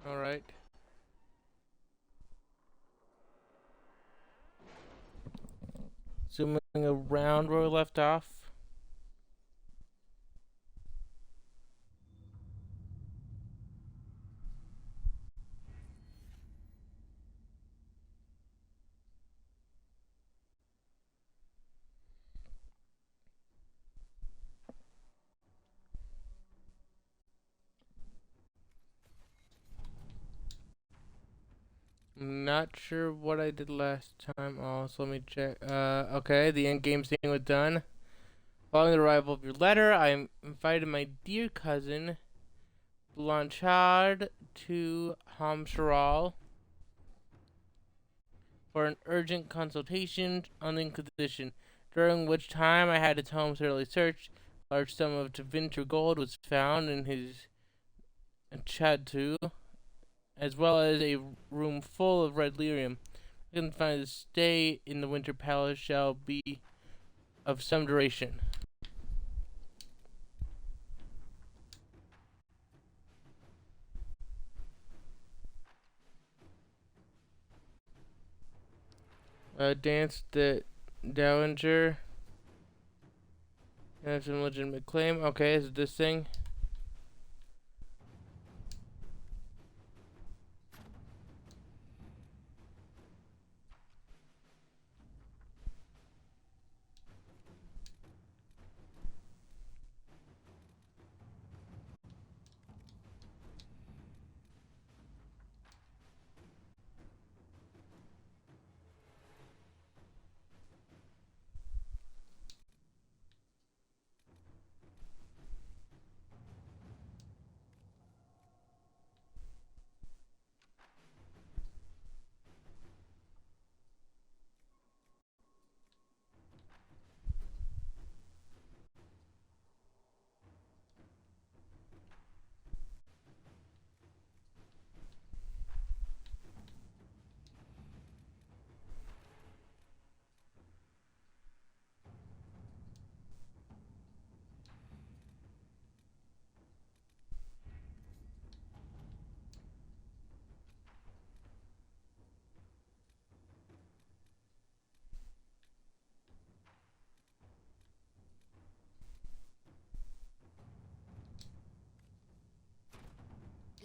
Alright. Zooming around where we left off. I'm not sure what I did last time. Oh, so let me check. Okay, the end game scene was done. Following the arrival of your letter, I invited my dear cousin Blanchard to Hamsharal for an urgent consultation on the Inquisition, during which time I had his home thoroughly searched. A large sum of Tevinter gold was found in his chateau, as well as a room full of red lyrium. I can find the stay in the Winter Palace shall be of some duration. Dance the Dowager. Have some legitimate claim. Okay, is it this thing?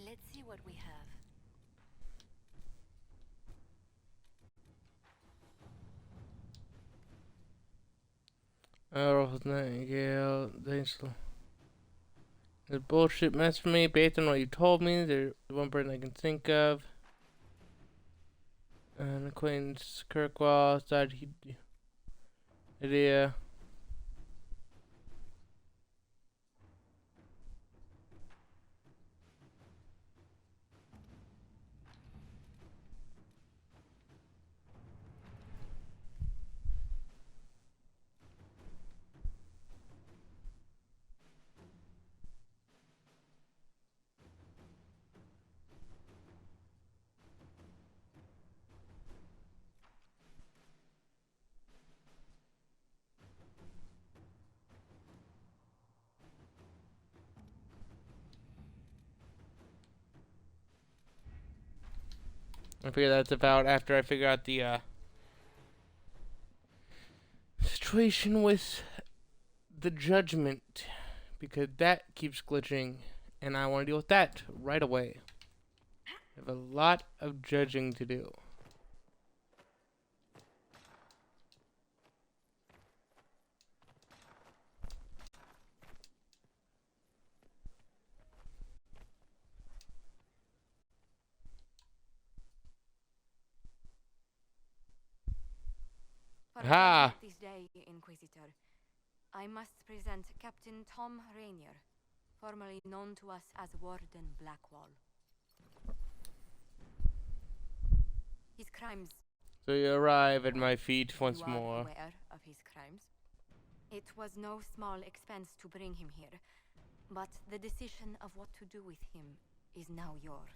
Let's see what we have. Oh, Nightingale. Thanks. The bullshit mess for me. Based on what you told me, there's one person I can think of. An acquaintance Kirkwall thought he. Idea. I figure that's about after I figure out the situation with the judgment, because that keeps glitching, and I want to deal with that right away. I have a lot of judging to do. For Ha! judgment this day, Inquisitor, I must present Captain Tom Rainier, formerly known to us as Warden Blackwall. His crimes. So you arrive at my feet once You are more. aware of his crimes? It was no small expense to bring him here, but the decision of what to do with him is now yours.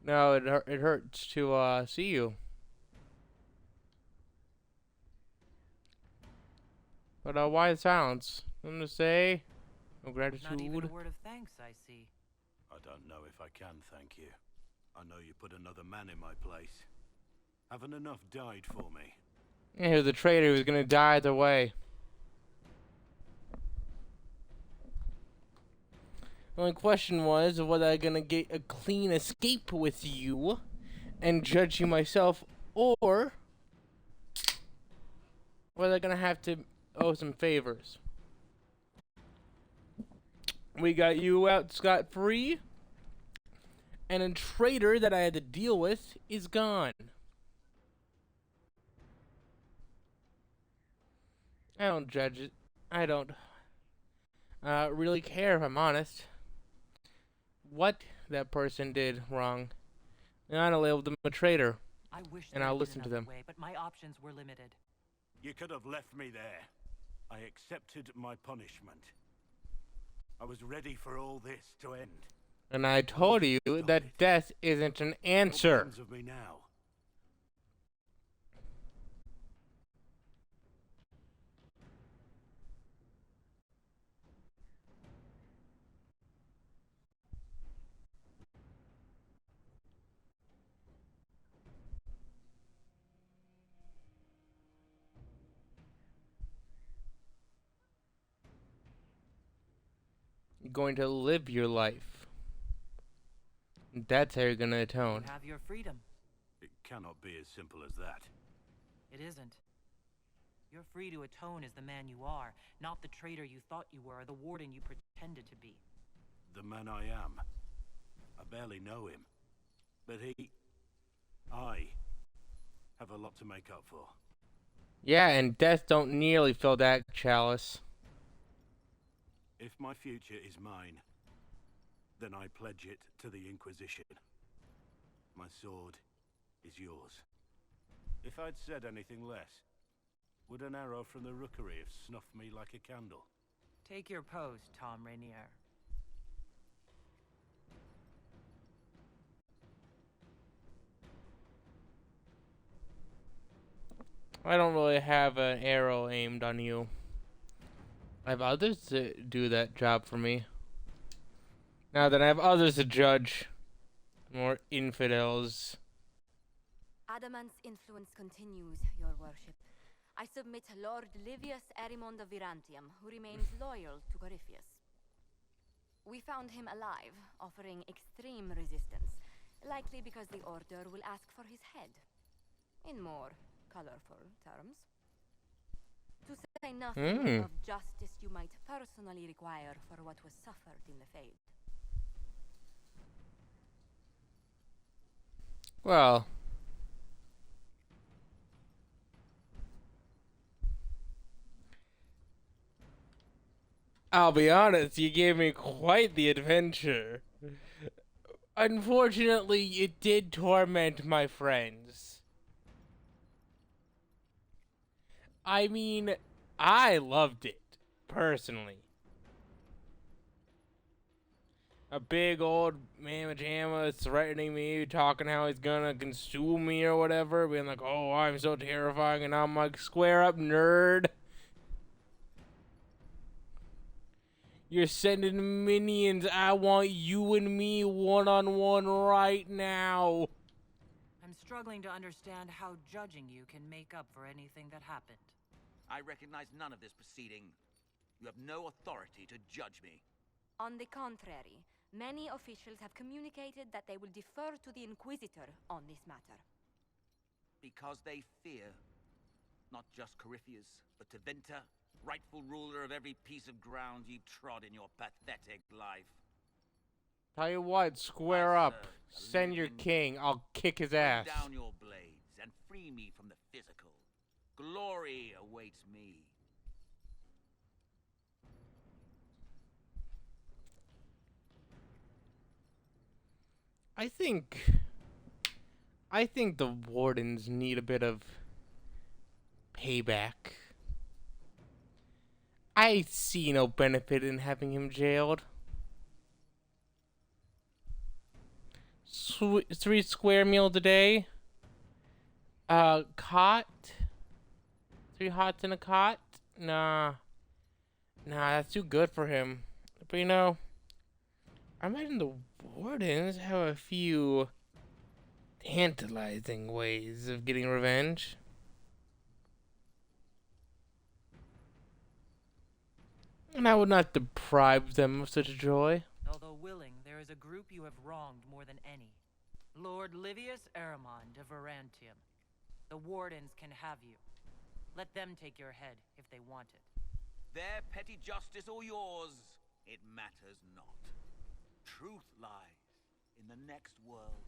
No, it hurts to see you. But why the silence? Something to say? No Not even a gratitude? word of thanks, I see. I don't know if I can thank you. I know you put another man in my place. Haven't enough died for me. Yeah, he was a traitor. He was gonna die either way. The only question was whether I'm gonna get a clean escape with you and judge you myself, or whether I'm gonna have to owe some favors. We got you out scot-free, and a traitor that I had to deal with is gone. I don't judge it. I don't really care, if I'm honest, what that person did wrong. And I don't label them a traitor, I wish and there I'll had been listen to another them. way, but my options were limited. You could have left me there. I accepted my punishment. I was ready for all this to end. And I told you that death isn't an answer. What becomes of me now? You're going to live your life. That's how you're gonna atone. You have your freedom. It cannot be as simple as that. It isn't. You're free to atone as the man you are, not the traitor you thought you were, or the warden you pretended to be. The man I am. I barely know him. But I have a lot to make up for. Yeah, and death don't nearly fill that chalice. If my future is mine, then I pledge it to the Inquisition. My sword is yours. If I'd said anything less, would an arrow from the rookery have snuffed me like a candle? Take your post, Tom Rainier. I don't really have an arrow aimed on you. I have others to do that job for me. Now that I have others to judge. More infidels. Adamant's influence continues, your worship. I submit Lord Livius Erimond of Virantium, who remains loyal to Corypheus. We found him alive, offering extreme resistance, likely because the Order will ask for his head. In more colorful terms. To say nothing of justice you might personally require for what was suffered in the Fade. Well, I'll be honest, you gave me quite the adventure. Unfortunately, it did torment my friends. I mean, I loved it, personally. A big old mamma jamma threatening me, talking how he's gonna consume me or whatever, being like, oh, I'm so terrifying, and I'm like, square up, nerd. You're sending minions. I want you and me one-on-one right now. I'm struggling to understand how judging you can make up for anything that happened. I recognize none of this proceeding. You have no authority to judge me. On the contrary, many officials have communicated that they will defer to the Inquisitor on this matter. Because they fear not just Corypheus, but Tevinter, rightful ruler of every piece of ground you trod in your pathetic life. Tell you what, square up. Send your king. I'll kick his ass. Put down your blades and free me from the physical. Glory awaits me. I think the wardens need a bit of payback. I see no benefit in having him jailed. 3 square meals a day. Cot. 3 hots in a cot. Nah. Nah, that's too good for him. But you know, I imagine the Wardens have a few tantalizing ways of getting revenge. And I would not deprive them of such joy. Although willing, there is a group you have wronged more than any. Lord Livius Aramond of Varantium. The Wardens can have you. Let them take your head if they want it. Their petty justice or yours, it matters not. Truth lies in the next world.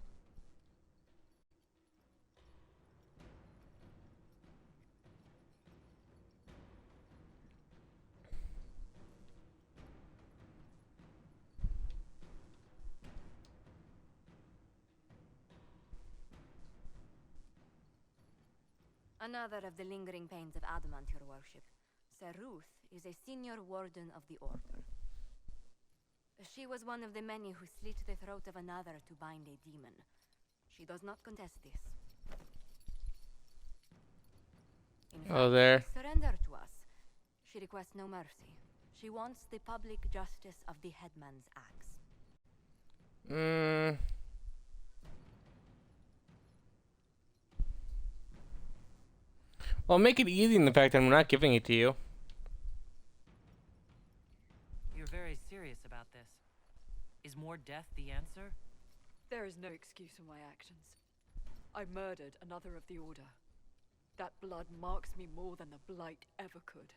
Another of the lingering pains of adamant, your worship. Sir Ruth is a senior warden of the Order. She was one of the many who slit the throat of another to bind a demon. She does not contest this. In Oh, there. surrender to us. She requests no mercy. She wants the public justice of the headman's axe. Well, make it easy in the fact that I'm not giving it to you. You're very serious about this. Is more death the answer? There is no excuse for my actions. I murdered another of the Order. That blood marks me more than the Blight ever could.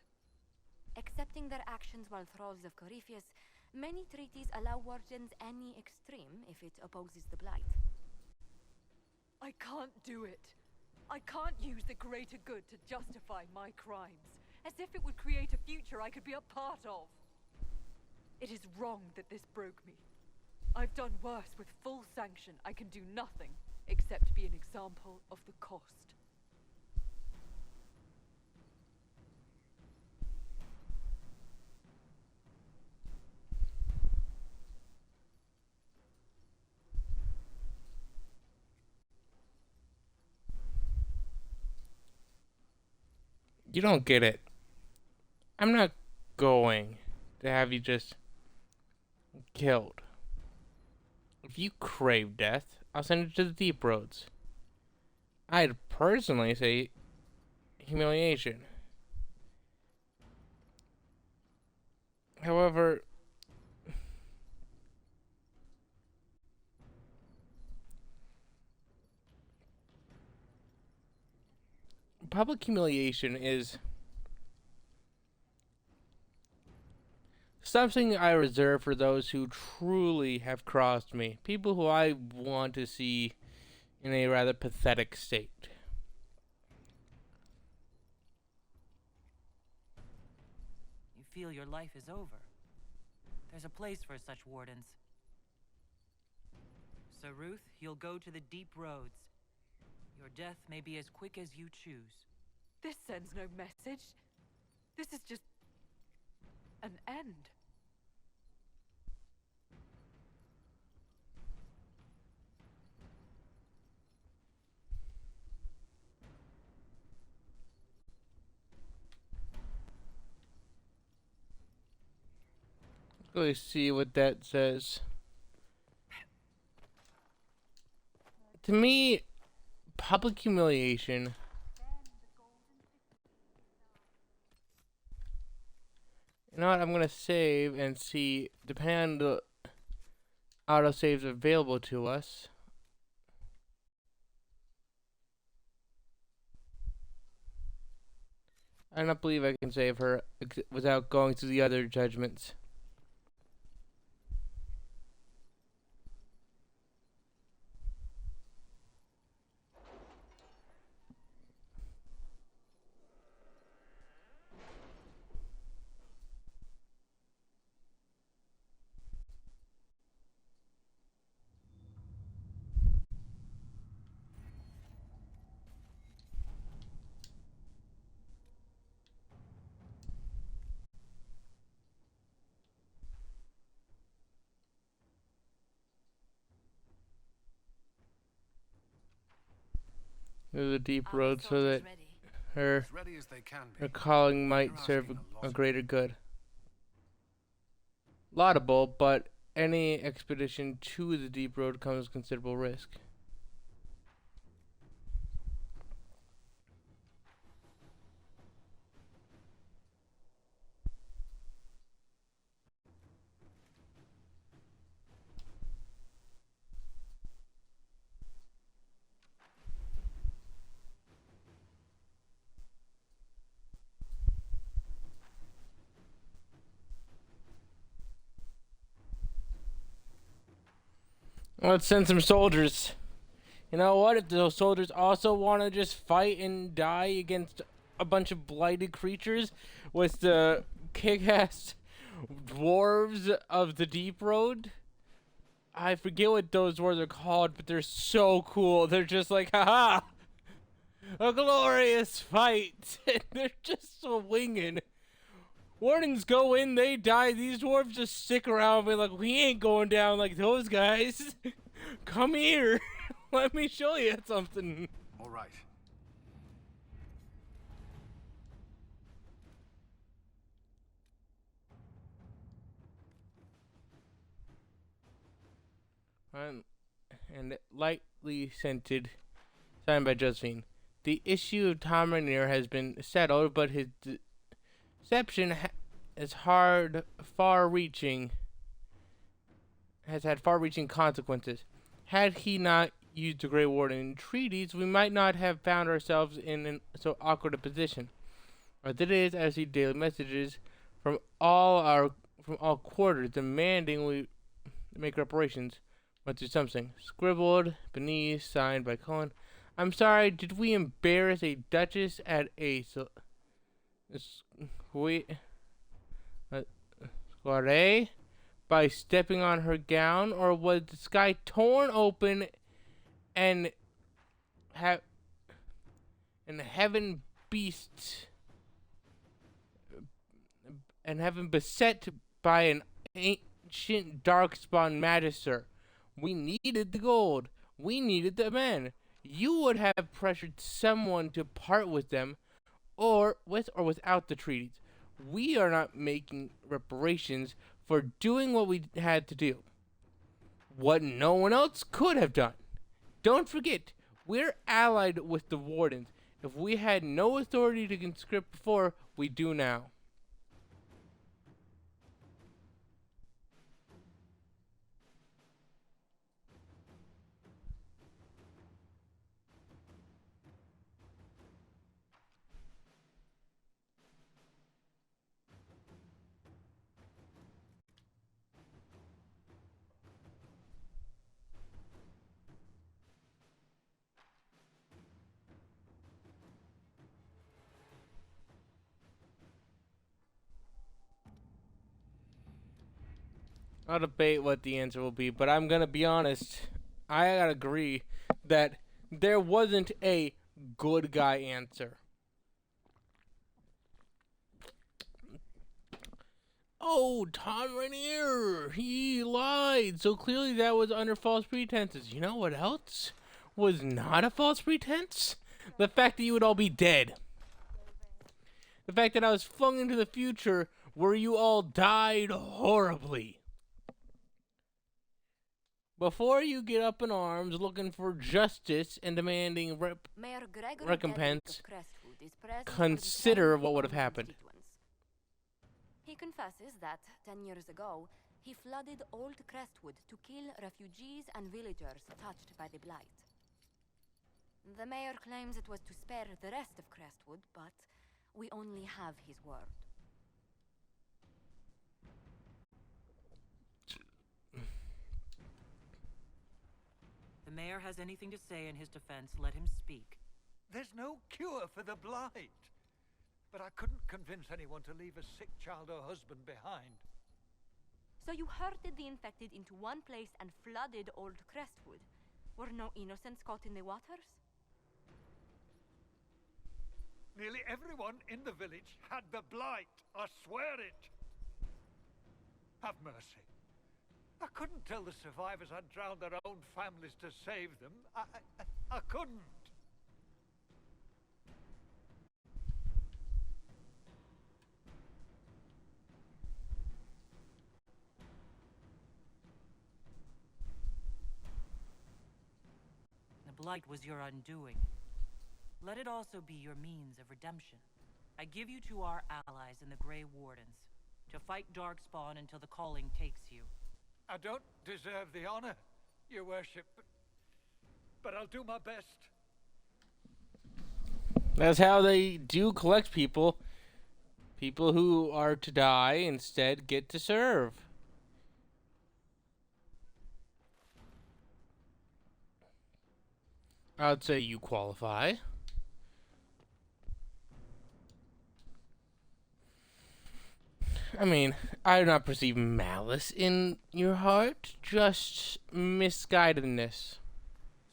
Accepting their actions while thralls of Corypheus, many treaties allow wardens any extreme if it opposes the Blight. I can't do it. I can't use the greater good to justify my crimes, as if it would create a future I could be a part of. It is wrong that this broke me. I've done worse with full sanction. I can do nothing except be an example of the cost. You don't get it. I'm not going to have you just killed. If you crave death, I'll send you to the deep roads. I'd personally say humiliation. However, public humiliation is something I reserve for those who truly have crossed me. People who I want to see in a rather pathetic state. You feel your life is over. There's a place for such wardens. Sir Ruth, you'll go to the deep roads. Your death may be as quick as you choose. This sends no message. This is just an end. Let's see what that says. To me, public humiliation you know what, I'm gonna save and see, depending on the autosaves available to us. I don't believe I can save her without going through the other judgments. Through the deep road so that her As ready as they can be. calling might You're serve asking a lot a of greater good. laudable, but any expedition to the deep road comes with considerable risk. Let's send some soldiers. You know what? If those soldiers also want to just fight and die against a bunch of blighted creatures with the kick-ass dwarves of the deep road, I forget what those dwarves are called, but they're so cool. They're just like, haha, a glorious fight. And they're just swinging. Wardens go in, they die. These dwarves just stick around and be like, we ain't going down like those guys. Come here. Let me show you something. All right. And lightly scented, signed by Josephine. The issue of Tom Rainier has been settled, but his deception is far-reaching. Has had far-reaching consequences. Had he not used the Grey Warden treaties, we might not have found ourselves in so awkward a position. As it is, I receive daily messages from all quarters demanding we make reparations. Must do something. Scribbled beneath, signed by Cullen. I'm sorry, did we embarrass a duchess at a soiree by stepping on her gown, or was the sky torn open and heaven beset by an ancient darkspawn magister? We needed the gold. We needed the men. You would have pressured someone to part with them, or with or without the treaties. We are not making reparations for doing what we had to do. What no one else could have done. Don't forget, we're allied with the Wardens. If we had no authority to conscript before, we do now. I'll debate what the answer will be, but I'm gonna be honest. I gotta agree that there wasn't a good guy answer. Oh, Tom Rainier, he lied. So clearly that was under false pretenses. You know what else was not a false pretense? The fact that you would all be dead. The fact that I was flung into the future where you all died horribly. Before you get up in arms looking for justice and demanding recompense, consider what would have happened. He confesses that 10 years ago, he flooded Old Crestwood to kill refugees and villagers touched by the blight. The mayor claims it was to spare the rest of Crestwood, but we only have his word. The mayor has anything to say in his defense, let him speak. There's no cure for the blight. But I couldn't convince anyone to leave a sick child or husband behind. So you herded the infected into one place and flooded Old Crestwood. Were no innocents caught in the waters? Nearly everyone in the village had the blight. I swear it. Have mercy. I couldn't tell the survivors I'd drowned their own families to save them. I couldn't. blight was your undoing, let it also be your means of redemption. I give you to our allies in the Grey Wardens, to fight Darkspawn until the calling takes you. I don't deserve the honor, your worship, but I'll do my best. That's how they do collect people. People who are to die instead get to serve. I'd say you qualify. I mean, I do not perceive malice in your heart, just misguidedness.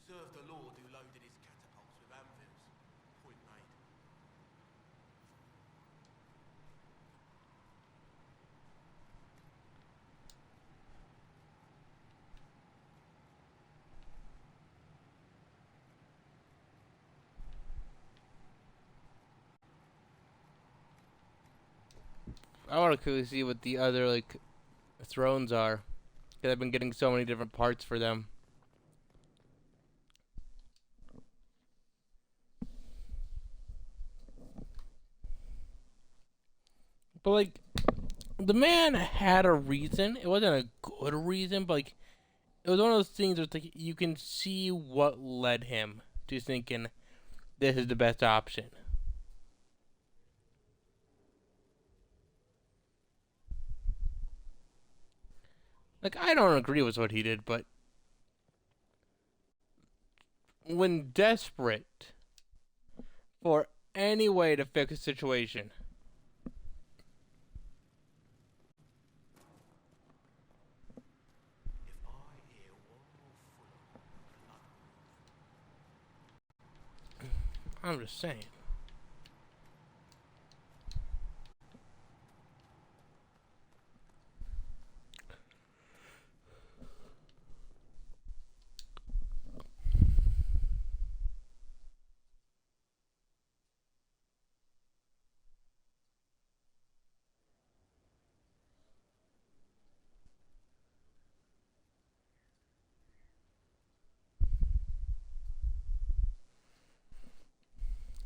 Serve the lord who loaded his catapults with anvils. Point made. I want to quickly see what the other, like, thrones are. Because I've been getting so many different parts for them. But, like, the man had a reason. It wasn't a good reason, but, like, it was one of those things where it's like, you can see what led him to thinking this is the best option. Like, I don't agree with what he did, but when desperate for any way to fix a situation, If I hear one more full of blood, I'm just saying.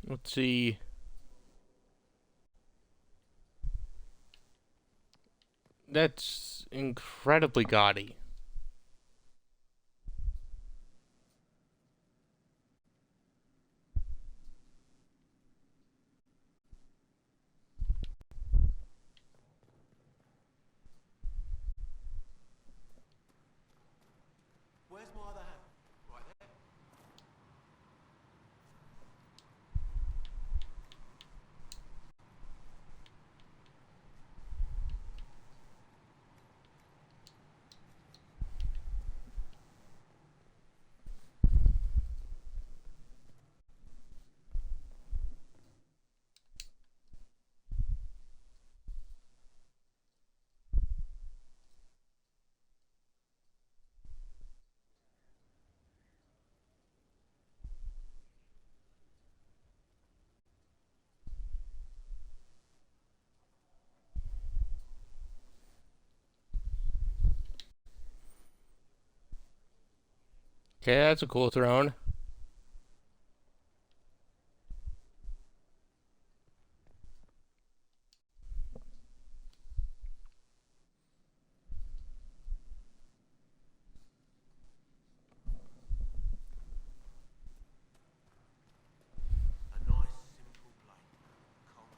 Let's see. That's incredibly gaudy. where's my other hand? Right there. Okay, that's a cool throne. A nice simple blade. Cold.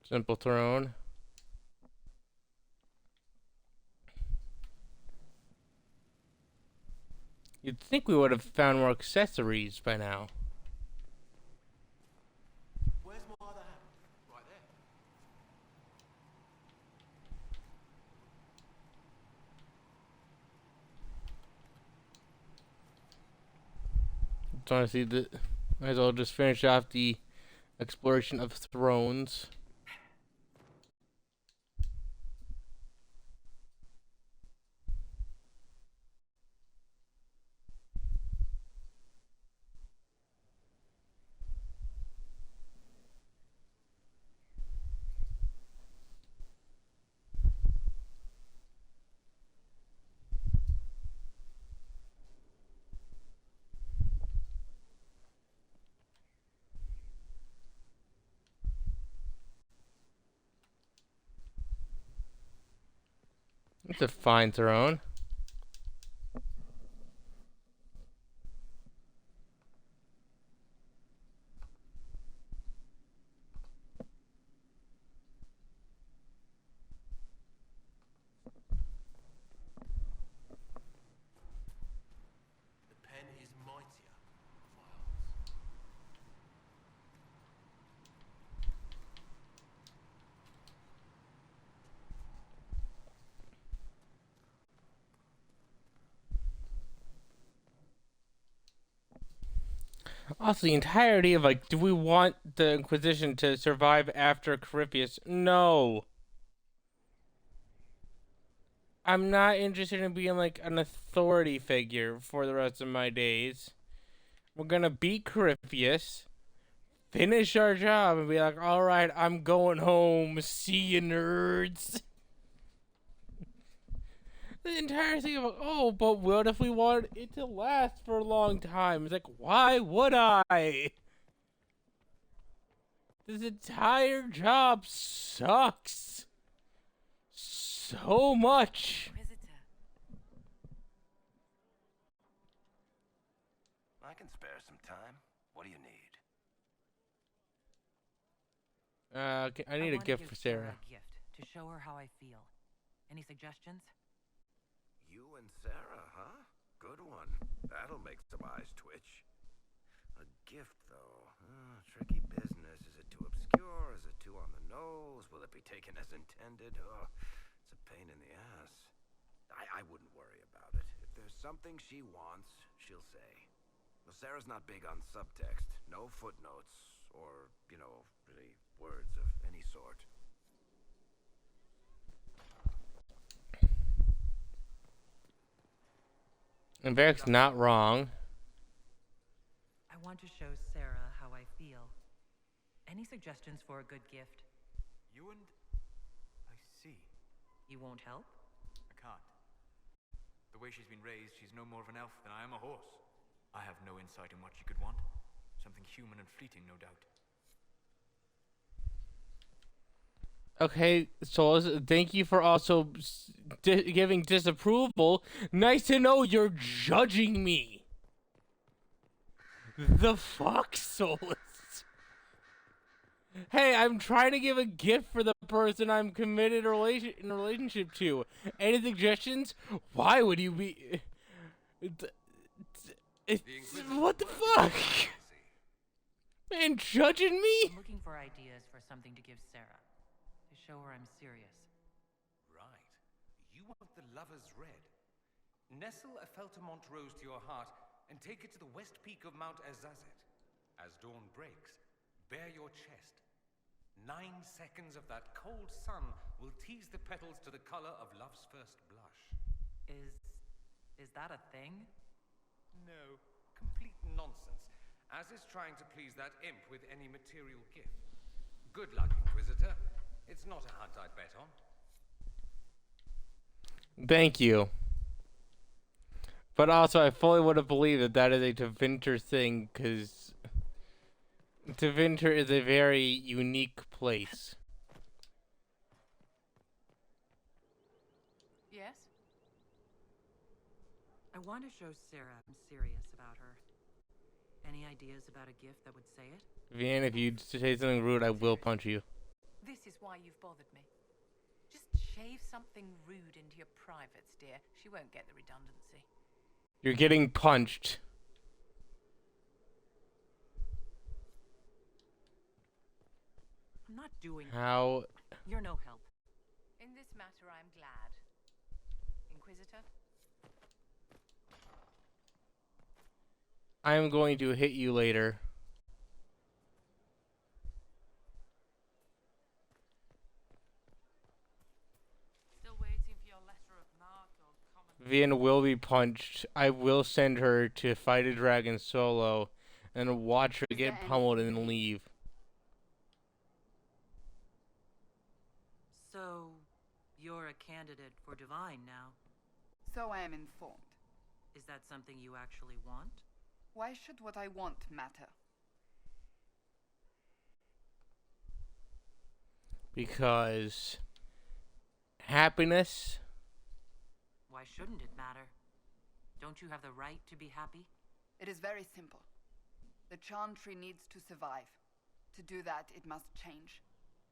Simple throne. You'd think we would have found more accessories by now. Where's my other hand? Right there. So I see the. Might as well just finish off the exploration of thrones. It's a fine throne. The pen is mightier, Vials. Also, the entirety of like, do we want the Inquisition to survive after Corypheus? No. I'm not interested in being like an authority figure for the rest of my days. We're gonna beat Corypheus, finish our job, and be like, alright, I'm going home. See you, nerds. The entire thing of, oh, but what if we want it to last for a long time? It's like, why would I? This entire job sucks so much. Inquisitor. I can spare some time. What do you need? I need a want to gift give for Sarah. a gift to show her how I feel. Any suggestions? You and Sarah, huh? Good one. That'll make some eyes twitch. A gift, though. Tricky business. Is it too obscure? Is it too on the nose? Will it be taken as intended? Oh, it's a pain in the ass. I wouldn't worry about it. If there's something she wants, she'll say. Well, Sarah's not big on subtext. No footnotes or, really words of any sort. And Varric's not wrong. I want to show Sarah how I feel. Any suggestions for a good gift? You and... I see. You won't help? I can't. The way she's been raised, she's no more of an elf than I am a horse. I have no insight in what she could want. Something human and fleeting, no doubt. Okay, so thank you for also giving disapproval. Nice to know you're judging me. The fuck, Solus? Hey, I'm trying to give a gift for the person I'm committed in a relationship to. Any suggestions? Why would you be... What the fuck? Man, judging me? I'm looking for ideas for something to give Sarah. To show her I'm serious. Right. You want the lover's red. Nestle a Feltamont rose to your heart and take it to the west peak of Mount Azazet. As dawn breaks, bare your chest. 9 seconds of that cold sun will tease the petals to the color of love's first blush. Is that a thing? No, complete nonsense, as is trying to please that imp with any material gift. Good luck, Inquisitor. It's not a hunt I'd bet on. Thank you. But also, I fully would have believed that that is a Tevinter thing, because Tevinter is a very unique place. Yes? I want to show Sarah I'm serious about her. Any ideas about a gift that would say it? Vian, if you say something rude, I will punch you. This is why you've bothered me. Just shave something rude into your privates, dear. She won't get the redundancy. You're getting punched. I'm not doing How? You're no help. In this matter, I'm glad. Inquisitor? I'm going to hit you later. Still waiting for your letter of marque or common... Vian will be punched. I will send her to fight a dragon solo and watch her get pummeled and then leave. So, you're a candidate for Divine now. So I am informed. Is that something you actually want? Why should what I want matter? Because happiness. Why shouldn't it matter? Don't you have the right to be happy? It is very simple. The Chantry needs to survive. To do that, it must change.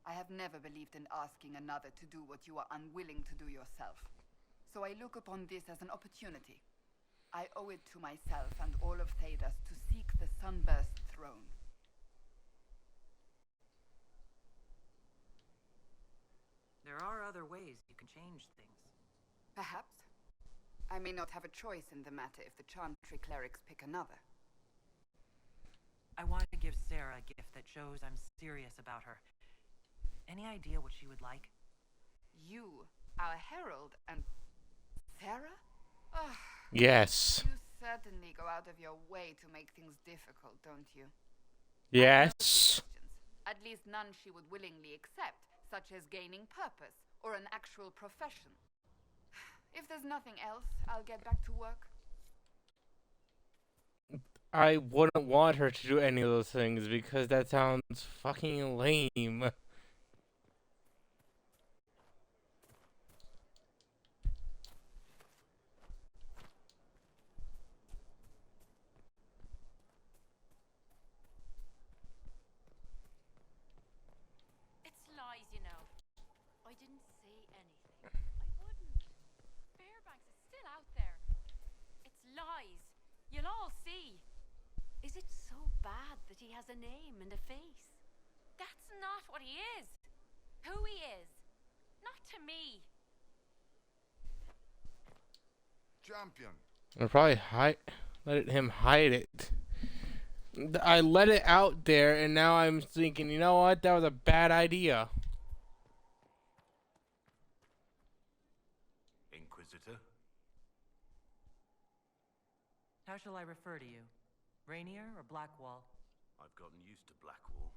I have never believed in asking another to do what you are unwilling to do yourself. So I look upon this as an opportunity. I owe it to myself and all of Thedas to seek the Sunburst throne. There are other ways you can change things. Perhaps. I may not have a choice in the matter if the Chantry clerics pick another. I want to give Sarah a gift that shows I'm serious about her. Any idea what she would like? You, our herald, and Sarah? Ugh. Yes. You certainly go out of your way to make things difficult, don't you? Yes. At least none she would willingly accept, such as gaining purpose or an actual profession. If there's nothing else, I'll get back to work. I wouldn't want her to do any of those things because that sounds fucking lame. It's lies, you know. I didn't say anything. I wouldn't. Fairbanks is still out there. It's lies. You'll all see. Is it so bad that he has a name and a face? That's not what he is. Who he is. Not to me. Champion. I'll probably let him hide it. I let it out there, and now I'm thinking, you know what? That was a bad idea. Inquisitor? How shall I refer to you? Rainier or Blackwall? I've gotten used to Blackwall.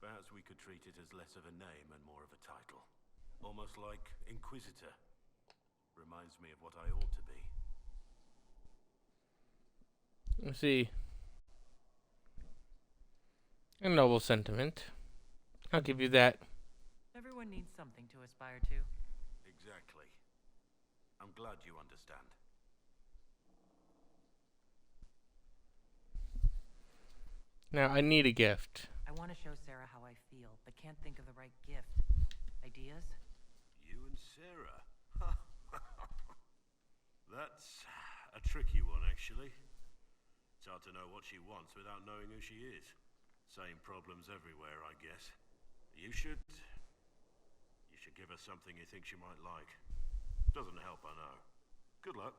Perhaps we could treat it as less of a name and more of a title. Almost like Inquisitor. Reminds me of what I ought to be. Let's see. A noble sentiment. I'll give you that. Everyone needs something to aspire to. Exactly. I'm glad you understand. Now, I need a gift. I want to show Sarah how I feel, but can't think of the right gift. Ideas? You and Sarah? That's a tricky one, actually. It's hard to know what she wants without knowing who she is. Same problems everywhere, I guess. You should give her something you think she might like. Doesn't help, I know. Good luck.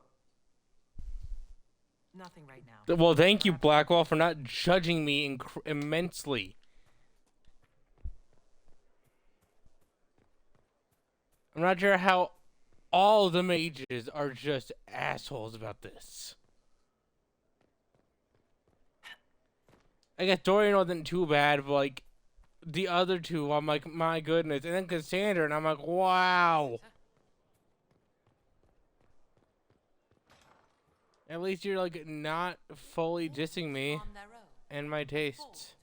Nothing right now. Well, thank you, Blackwall, for not judging me immensely. I'm not sure how all the mages are just assholes about this. I guess Dorian wasn't too bad, but like the other two, I'm like, my goodness. And then Cassandra, and I'm like, wow. At least you're like not fully dissing me and my tastes.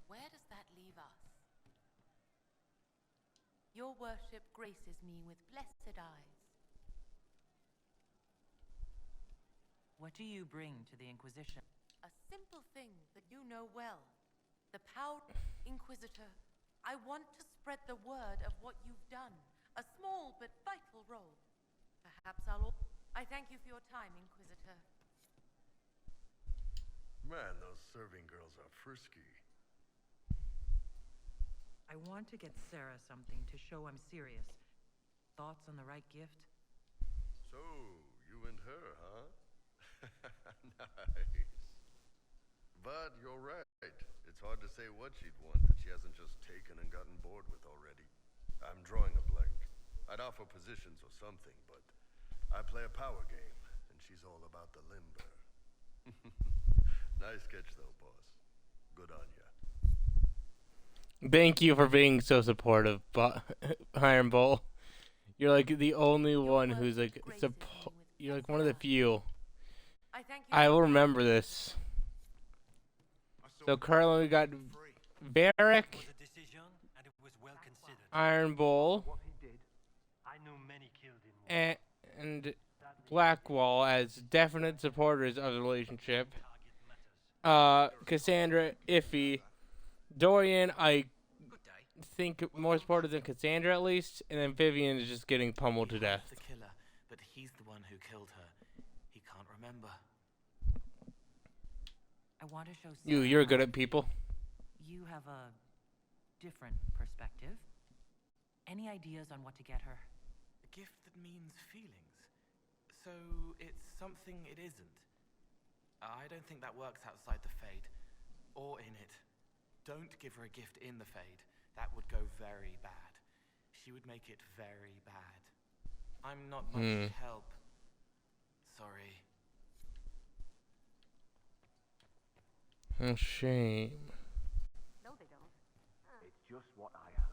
Where does that leave us? Your worship graces me with blessed eyes. What do you bring to the Inquisition? A simple thing that you know well. The power Inquisitor. I want to spread the word of what you've done. A small but vital role. Perhaps I thank you for your time, Inquisitor. Man, those serving girls are frisky. I want to get Sarah something to show I'm serious. Thoughts on the right gift? So, you and her, huh? Nice. But you're right. It's hard to say what she'd want that she hasn't just taken and gotten bored with already. I'm drawing a blank. I'd offer positions or something, but I play a power game, and she's all about the limber. Nice sketch, though, boss. Good on ya. Thank you for being so supportive, Iron Bull. You're like the only one who's like you're like one of the few. I will remember this. So currently we got Varric, Iron Bull, and Blackwall as definite supporters of the relationship. Cassandra, iffy. Dorian, I think more supportive than Cassandra at least, and then Vivian is just getting pummeled to death. The killer, but he's the one who killed her. He can't remember. I want to show You're good at people. You have a different perspective. Any ideas on what to get her? A gift that means feelings. So it's something it isn't. I don't think that works outside the Fade. Or in it. Don't give her a gift in the Fade. That would go very bad. She would make it very bad. I'm not much help. Sorry. Oh, shame. No, they don't. It's just what I heard.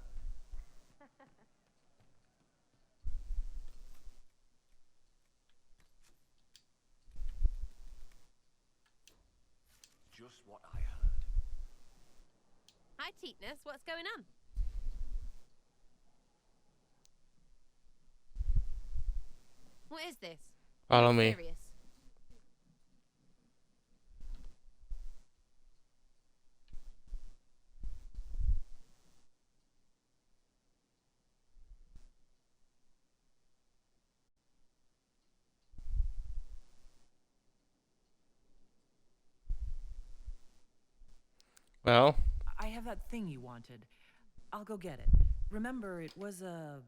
Just what I heard. Hi, Teetness. What's going on? What is this? Follow me. Serious? Well, I have that thing you wanted. I'll go get it. Remember, it was a...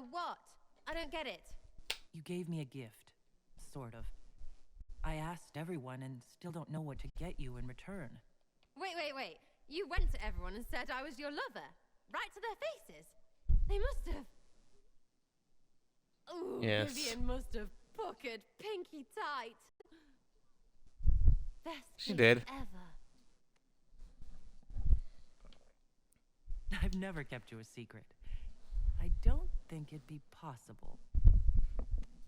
What? I don't get it. You gave me a gift. Sort of. I asked everyone and still don't know what to get you in return. Wait. You went to everyone and said I was your lover. Right to their faces. They must have... Ooh, yes. Vivian must have puckered pinky tight. Best She thing did. ever. I've never kept you a secret. I don't think it'd be possible.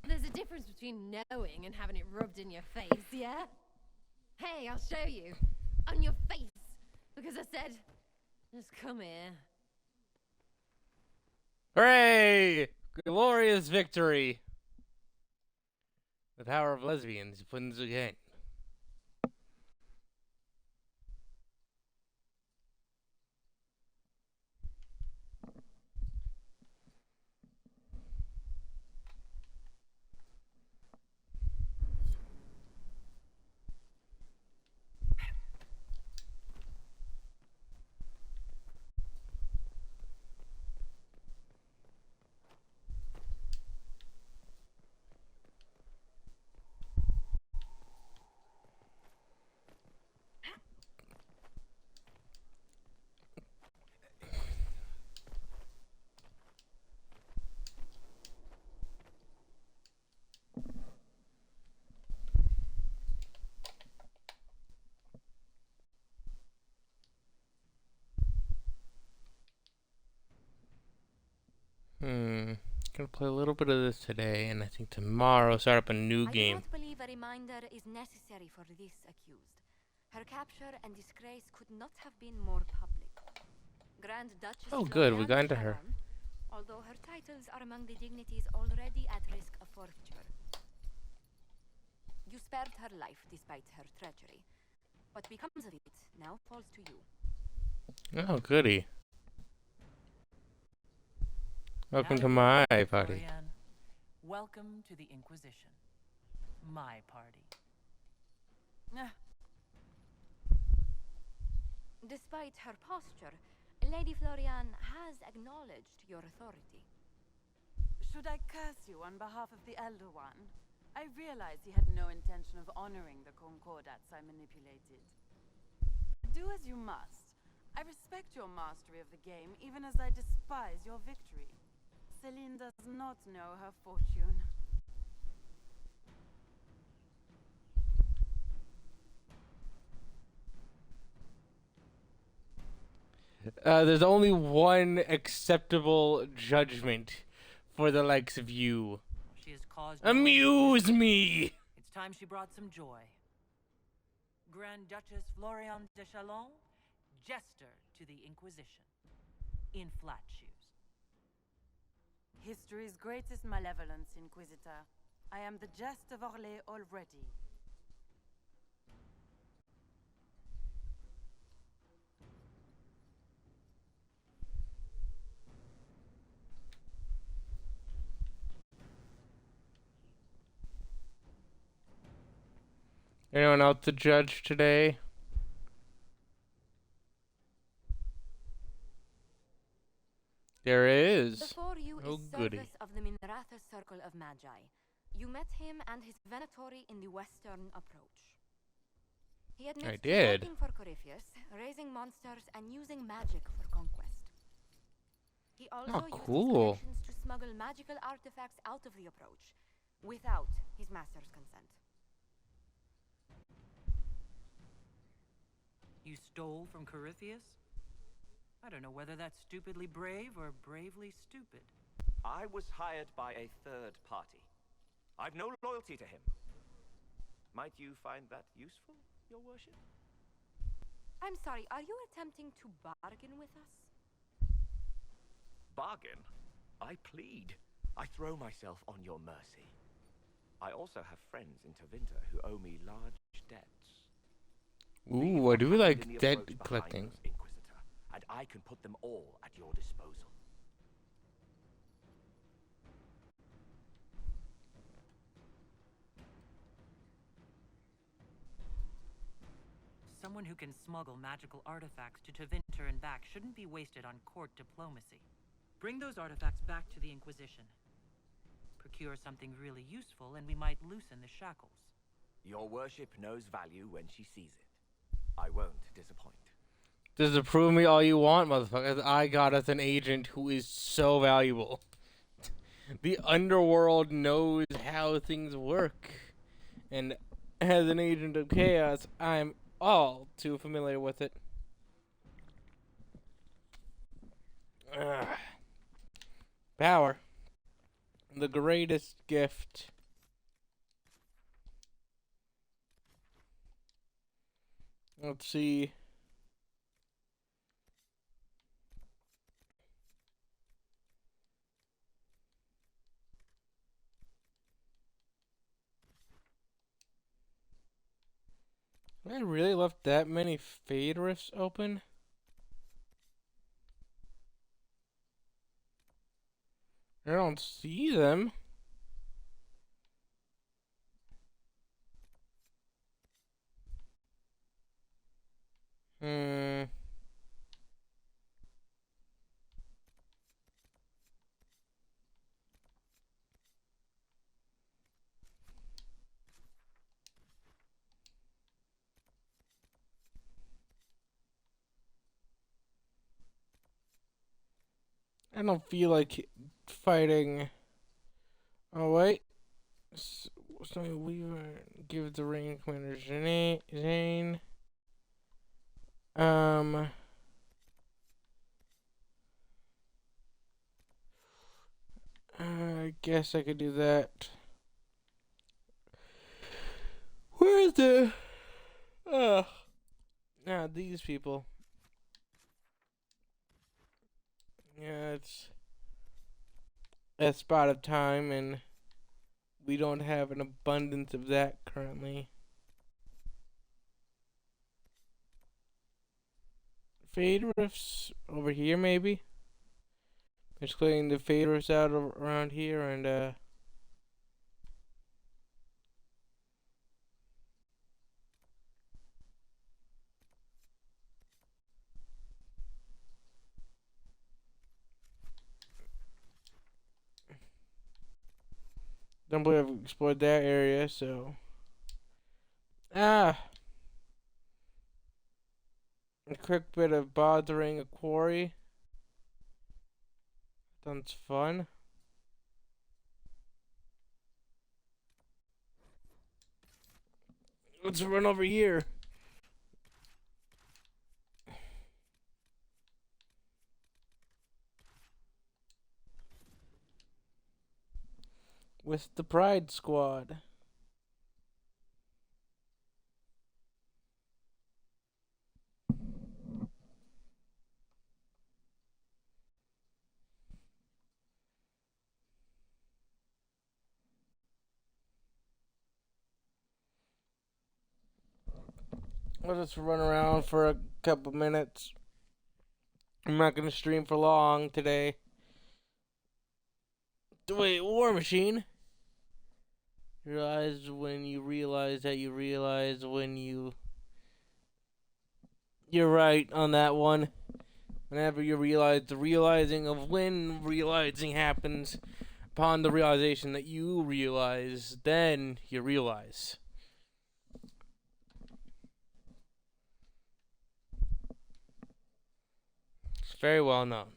There's a difference between knowing and having it rubbed in your face, yeah? Hey, I'll show you. On your face. Because I said, just come here. Hooray! Glorious victory! The power of lesbians wins again. Gonna play a little bit of this today, and I think tomorrow start up a new game. I do not believe a reminder is necessary for this accused. Her capture and disgrace could not have been more public. Grand Duchess Oh, good, we Florian got into her. Sharon, although her titles are among the dignities already at risk of forfeiture. You spared her life despite her treachery. What becomes of it now falls to you. Oh, goody. Welcome to my party. Florian, welcome to the Inquisition. My party. Despite her posture, Lady Florian has acknowledged your authority. Should I curse you on behalf of the Elder One? I realize he had no intention of honoring the concordats I manipulated. Do as you must. I respect your mastery of the game, even as I despise your victory. Celine does not know her fortune. There's only one acceptable judgment for the likes of you. She has caused Amuse me! It's time she brought some joy. Grand Duchess Florian de Chalon, jester to the Inquisition, in flat shoes. History's greatest malevolence, Inquisitor. I am the jest of Orlais already. Anyone else to judge today? There is. Before you Oh, is goody. Service of the Minratha Circle of Magi. You met him and his Venatori in the western approach. He admits I to did. working for Corypheus, raising monsters and using magic for conquest. He also Oh, used his cool. connections to smuggle magical artifacts out of the approach, without his master's consent. You stole from Corypheus? I don't know whether that's stupidly brave or bravely stupid. I was hired by a third party. I've no loyalty to him. Might you find that useful, your worship? I'm sorry, are you attempting to bargain with us? Bargain? I plead. I throw myself on your mercy. I also have friends in Tevinter who owe me large debts. Ooh, I do In like the debt approach behind collecting. us, Inquisitor, and I can put them all at your disposal. Someone who can smuggle magical artifacts to Tevinter and back shouldn't be wasted on court diplomacy. Bring those artifacts back to the Inquisition. Procure something really useful and we might loosen the shackles. Your worship knows value when she sees it. I won't disappoint. Disapprove me all you want, motherfuckers. I got us an agent who is so valuable. The underworld knows how things work. And as an agent of chaos, I'm all too familiar with it. Ugh. Power. The greatest gift. Let's see. I really left that many fade rifts open? I don't see them. I don't feel like fighting. Oh, wait. So we give the ring commander Zane. I guess I could do that. Where is the... these people. Yeah, it's a spot of time, and we don't have an abundance of that currently. Fade rifts over here, maybe? Just clearing the fade rifts out around here, and Don't believe I've explored that area, so. Ah! A quick bit of bothering a quarry. Sounds fun. Let's run over here. With the Pride Squad. We'll just run around for a couple minutes. I'm not gonna stream for long today. Wait, War Machine? Realize when you realize that you realize when you... You're right on that one. Whenever you realize the realizing of when realizing happens, upon the realization that you realize, then you realize. It's very well known.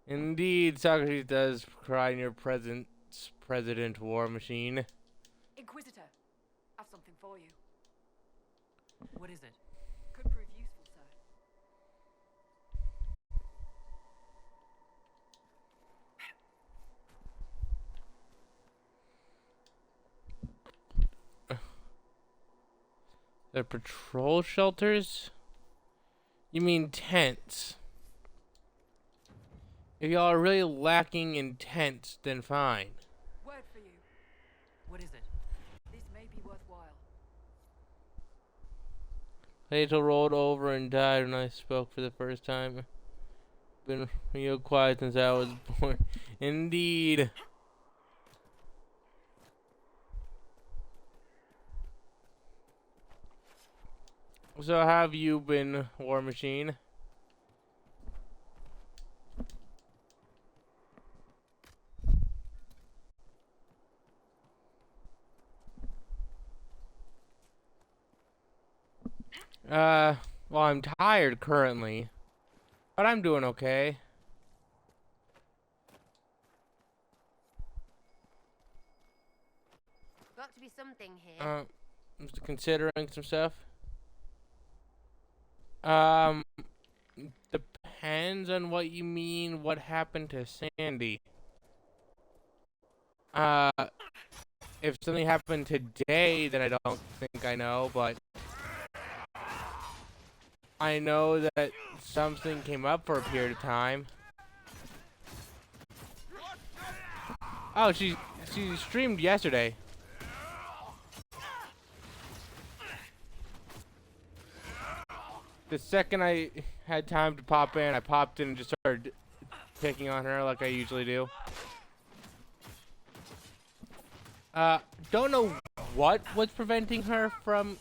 Indeed, Socrates does cry in your presence, President War Machine. Inquisitor, I've something for you. What is it? Could prove useful, sir. The patrol shelters? You mean tents? If y'all are really lacking in tents, then fine. Word for you. What is it? This may be worthwhile. Plato rolled over and died when I spoke for the first time. Been real quiet since I was born. Indeed. So how have you been, War Machine? Well, I'm tired currently, but I'm doing okay. Got to be something here. Just considering some stuff. Depends on what you mean. What happened to Sandy? If something happened today, then I don't think I know, but I know that something came up for a period of time. Oh, she streamed yesterday. The second I had time to pop in, I popped in and just started picking on her like I usually do. Don't know what was preventing her from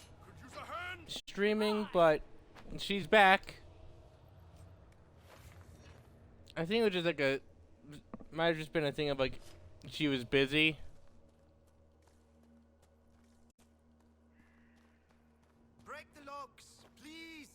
streaming, but she's back. I think it was just like might have just been a thing of like, she was busy. Break the locks, please.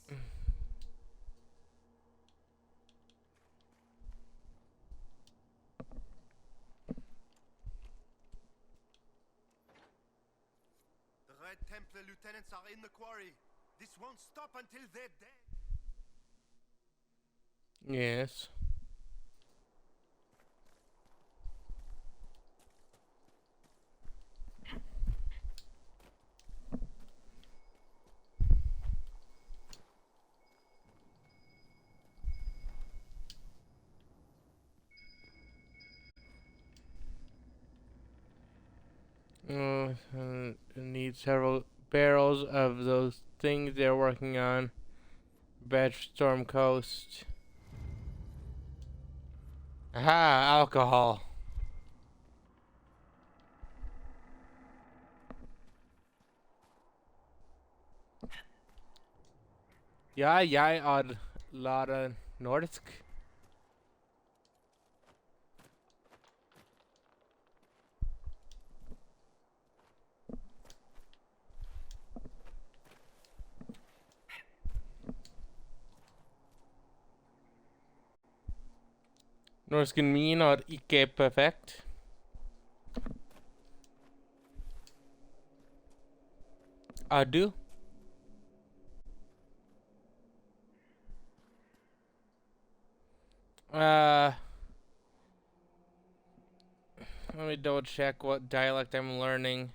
The Red Templar lieutenants are in the quarry. This won't stop until they're dead. Yes. Need several barrels of those things they're working on. Batch Storm Coast. Aha, alcohol. Jeg er Lara Nordisk. Norsken min or ikke perfekt. Du? Let me double check what dialect I'm learning.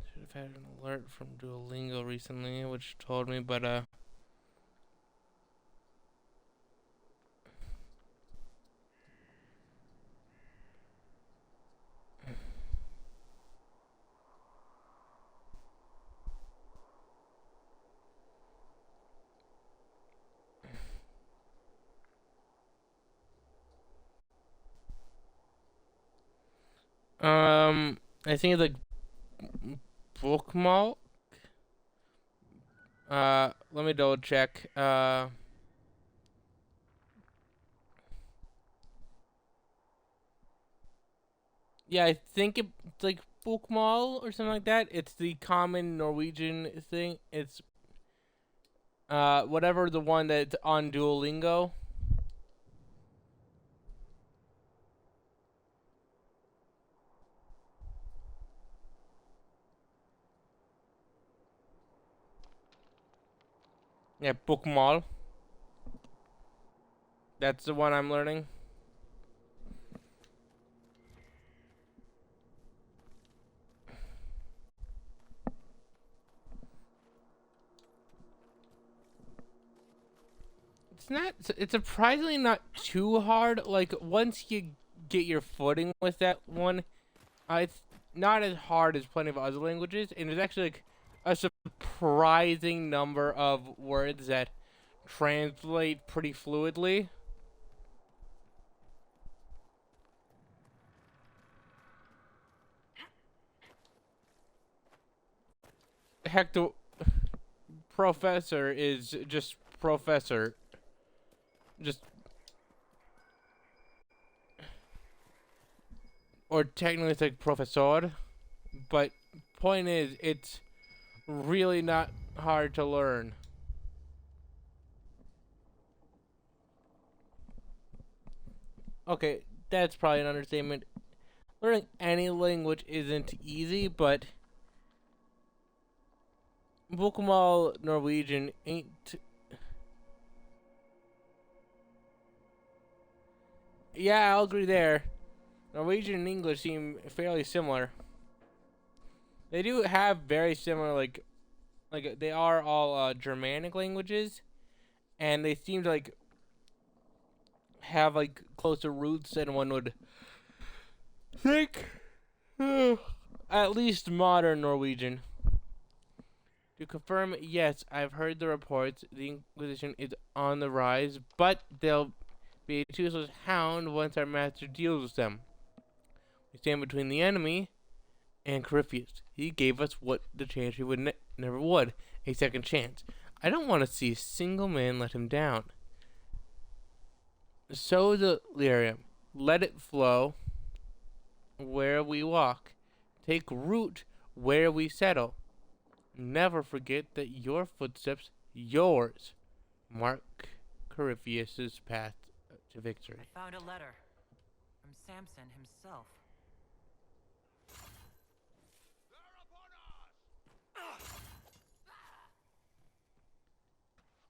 Should have had an alert from Duolingo recently, which told me, but I think it's like bookmark. Let me double check. Yeah, I think it's like bokmål or something like that. It's the common Norwegian thing. It's whatever the one that's on Duolingo. Yeah, bokmål. That's the one I'm learning. It's surprisingly not too hard. Like, once you get your footing with that one, it's not as hard as plenty of other languages, and there's actually like a surprising number of words that translate pretty fluidly. Heck, the professor is just professor. Just, or technically it's like professor, but point is, it's really not hard to learn. Okay, that's probably an understatement. Learning any language isn't easy, but bokmål Norwegian ain't. Yeah, I'll agree there. Norwegian and English seem fairly similar. They do have very similar, like they are all Germanic languages, and they seem to like have like closer roots than one would think. At least modern Norwegian. To confirm, yes, I've heard the reports. The Inquisition is on the rise, but they'll be a toothless hound once our master deals with them. We stand between the enemy and Corypheus. He gave us what the Chantry would never would, a second chance. I don't want to see a single man let him down. Sow the lyrium. Let it flow where we walk. Take root where we settle. Never forget that your footsteps, yours, mark Corypheus's path to victory. I found a letter from Samson himself.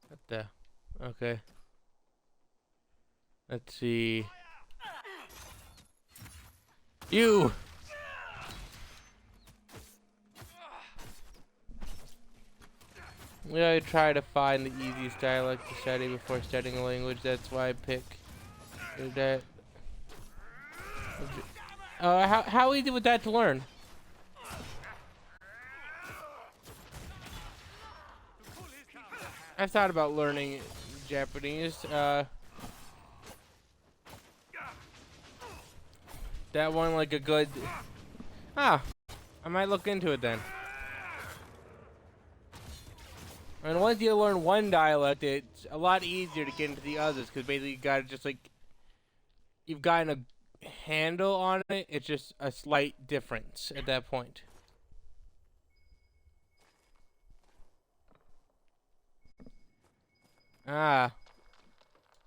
What the? Okay. Let's see. You! We always try to find the easiest dialect to study before studying a language. That's why I pick that. How easy was that to learn? I thought about learning Japanese. That one like a good. I might look into it then. And once you learn one dialect, it's a lot easier to get into the others because basically you gotta just like you've gotten handle on it. It's just a slight difference at that point. Ah.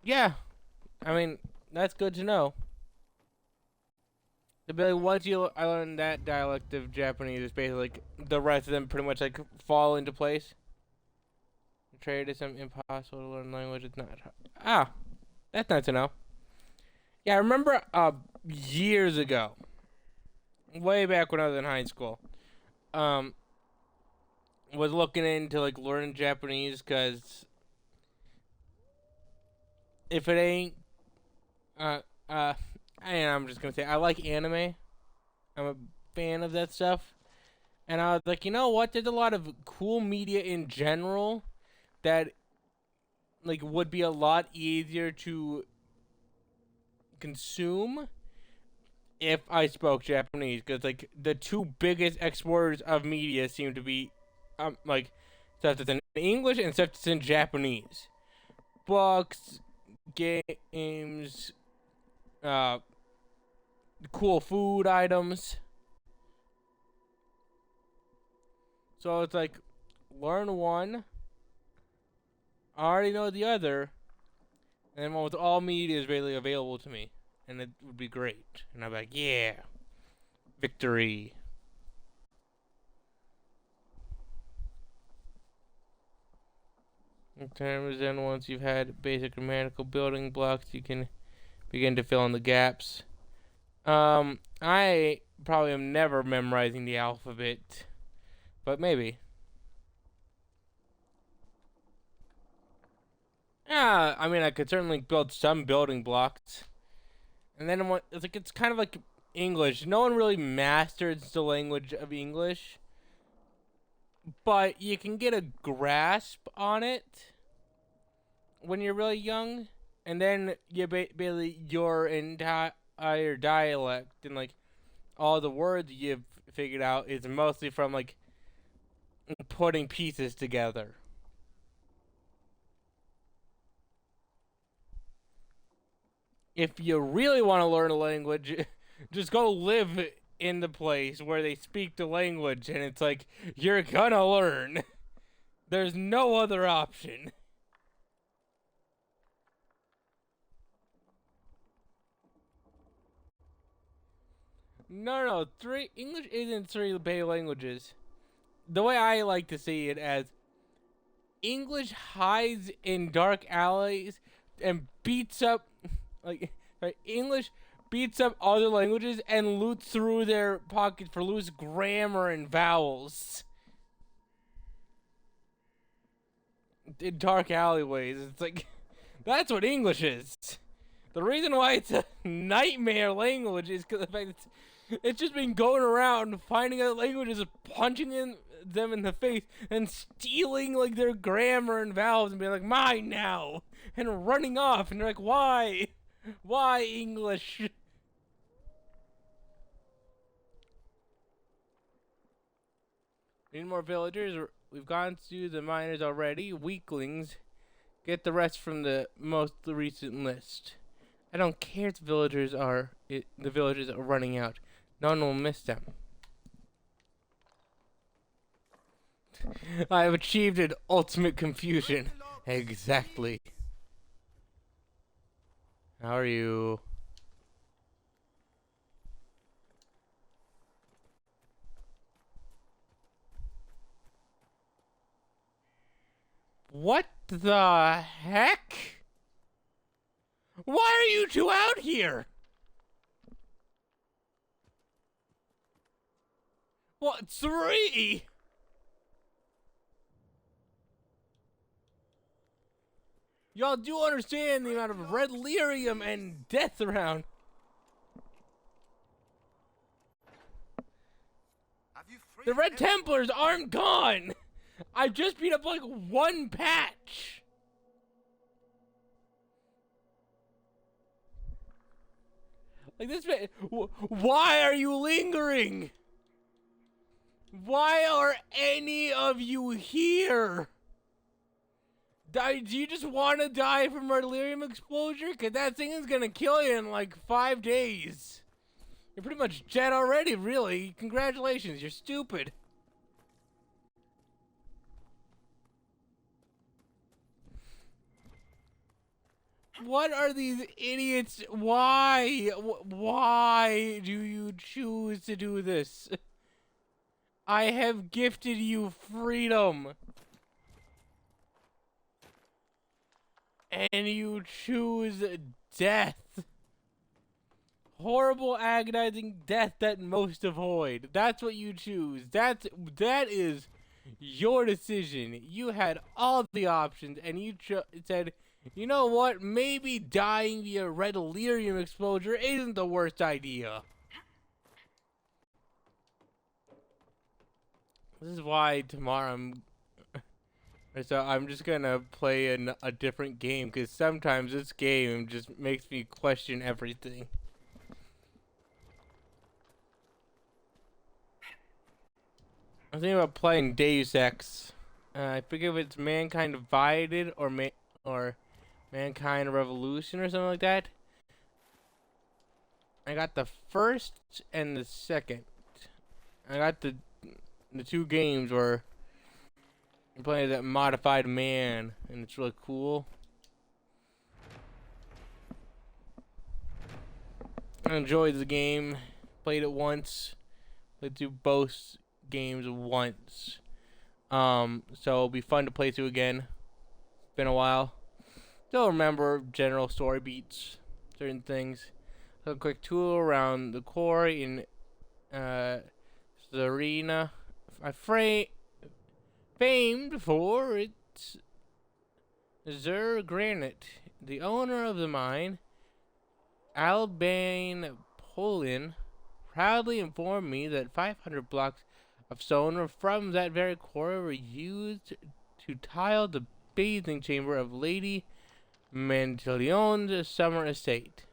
Yeah. I mean, that's good to know. But once I learn that dialect of Japanese, it's basically like the rest of them pretty much like fall into place. Trade is impossible to learn language. It's not. Ah, that's nice to know. Yeah, I remember years ago, way back when I was in high school, was looking into like learning Japanese because if it ain't, I'm just gonna say I like anime. I'm a fan of that stuff, and I was like, you know what? There's a lot of cool media in general that like would be a lot easier to consume if I spoke Japanese, because like the two biggest exporters of media seem to be like stuff that's in English and stuff that's in Japanese. Books, games, cool food items. So it's like learn one, I already know the other, and with all media is really available to me, and it would be great. And I'm like, yeah, victory. In terms, then once you've had basic grammatical building blocks, you can begin to fill in the gaps. I probably am never memorizing the alphabet, but maybe. Yeah, I mean, I could certainly build some building blocks. And then it's kind of like English. No one really masters the language of English, but you can get a grasp on it when you're really young, and then you basically your entire dialect and like all the words you've figured out is mostly from like putting pieces together. If you really want to learn a language, just go live in the place where they speak the language, and it's like you're gonna learn. There's no other option. No, English isn't three big languages. The way I like to see it as English hides in dark alleys and beats up English beats up other languages and loots through their pockets for loose grammar and vowels. In dark alleyways. It's like that's what English is. The reason why it's a nightmare language is because the fact it's just been going around finding other languages, punching them in the face, and stealing like their grammar and vowels and being like, mine now, and running off. And they're like, why? Why English? Need more villagers? We've gone through the miners already. Weaklings. Get the rest from the most recent list. I don't care if the villagers are running out. No one will miss them. I have achieved an ultimate confusion. Exactly. How are you? What the heck? Why are you two out here? What, 3? Y'all do understand the amount of red lyrium and death around. The Red Templars aren't gone! I just beat up like one patch! Like this, why are you lingering? Why are any of you here? Do you just want to die from delirium exposure? Because that thing is going to kill you in like 5 days. You're pretty much dead already, really. Congratulations, you're stupid. What are these idiots? Why? Why do you choose to do this? I have gifted you freedom. And you choose death. Horrible, agonizing death that most avoid. That's what you choose. That is your decision. You had all the options, and you said, you know what? Maybe dying via red delirium exposure isn't the worst idea. This is why tomorrow I'm just gonna play a different game, because sometimes this game just makes me question everything. I'm thinking about playing Deus Ex. I forget if it's Mankind Divided or Mankind Revolution or something like that. I got the first and the second. I got the 2 games where you're playing that modified man, and it's really cool. I enjoyed the game. Played it once. Played through both games once. So it'll be fun to play through again. Been a while. Still remember general story beats, certain things. A quick tour around the quarry in Serena. Famed for its Zur granite. The owner of the mine, Albane Polin, proudly informed me that 500 blocks of stone from that very quarry were used to tile the bathing chamber of Lady Mantilion's summer estate.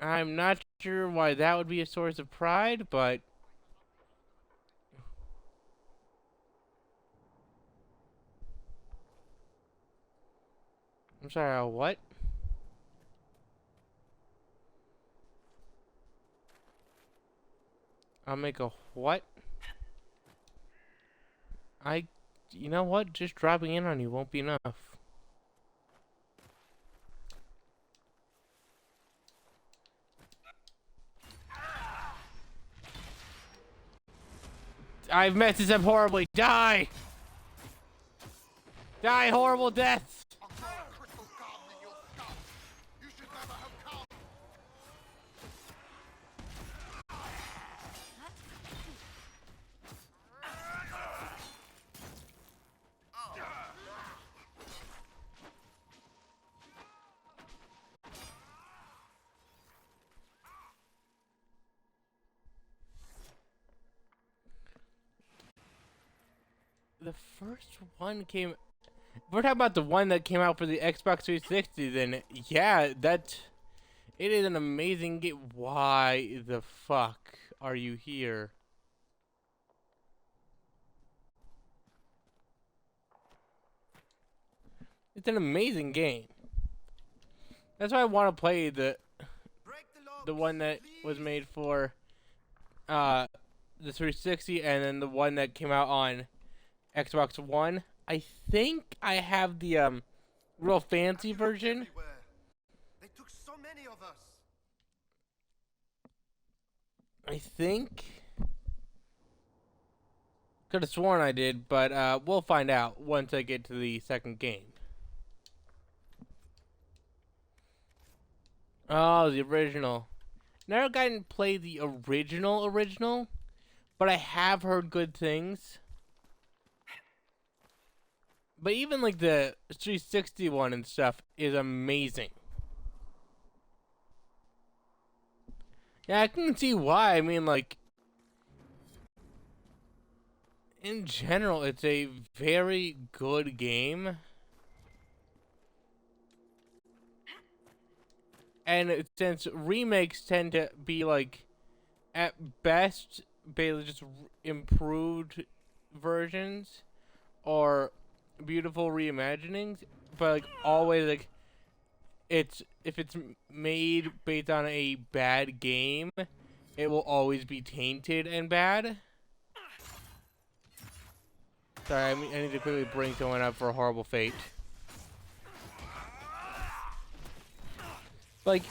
I'm not sure why that would be a source of pride, but I'm sorry, what? I'll make a what? You know what? Just dropping in on you won't be enough. I've messed this up horribly. Die! Die horrible deaths! The first one came... If we're talking about the one that came out for the Xbox 360, then yeah, it is an amazing game. Why the fuck are you here? It's an amazing game. That's why I want to play the one that was made for the 360, and then the one that came out on Xbox One. I think I have the real fancy version. They took so many of us. I think. Could have sworn I did, but we'll find out once I get to the second game. Oh, the original. Never gotten to play the original, but I have heard good things. But even like the 360 one and stuff is amazing. Yeah, I can see why. I mean, like, in general, it's a very good game. And since remakes tend to be, like, at best, basically just improved versions or beautiful reimaginings, but like always like if it's made based on a bad game, it will always be tainted and bad. Sorry, I need to quickly bring someone up for a horrible fate. Like,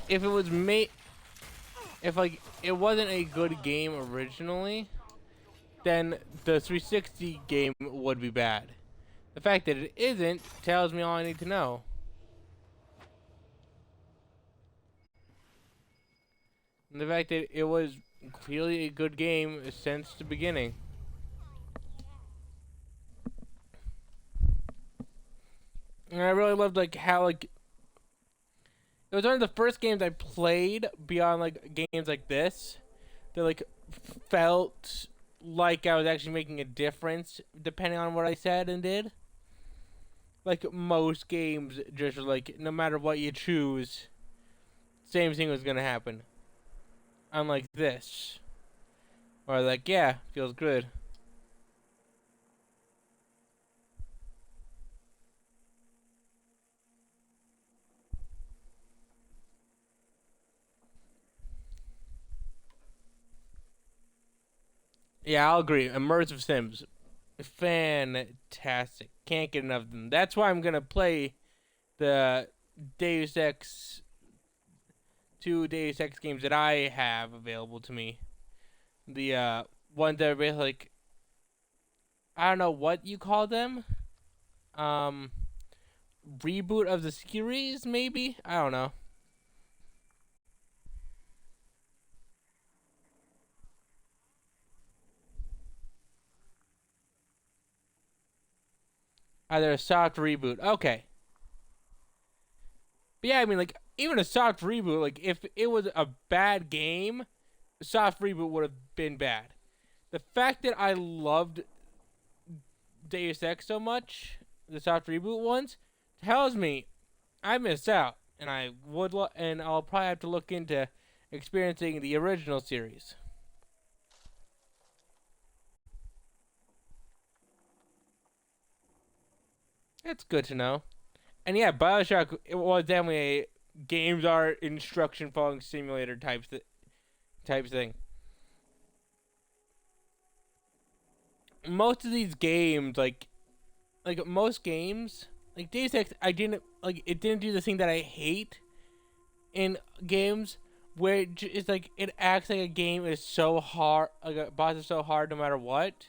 if it was made, if like it wasn't a good game originally, then the 360 game would be bad. The fact that it isn't tells me all I need to know. And the fact that it was clearly a good game since the beginning. And I really loved like how like it was one of the first games I played beyond like games like this that like felt like I was actually making a difference depending on what I said and did. Like most games, just like no matter what you choose, same thing was gonna happen. Unlike this, or like yeah, feels good. Yeah, I'll agree. Immersive Sims, fantastic. Can't get enough of them. That's why I'm gonna play the Deus Ex, 2 Deus Ex games that I have available to me. The ones that are basically like, I don't know what you call them. Reboot of the series, maybe? I don't know. Either a soft reboot. Okay. But yeah, I mean, like, even a soft reboot, like, if it was a bad game, a soft reboot would have been bad. The fact that I loved Deus Ex so much, the soft reboot ones, tells me I missed out. And I would, and I'll probably have to look into experiencing the original series. It's good to know. And yeah, Bioshock, it was definitely a games art instruction following simulator type thing. Most of these games, like most games, like Deus Ex, it didn't do the thing that I hate in games, where it's like it acts like a game is so hard, like a boss is so hard no matter what.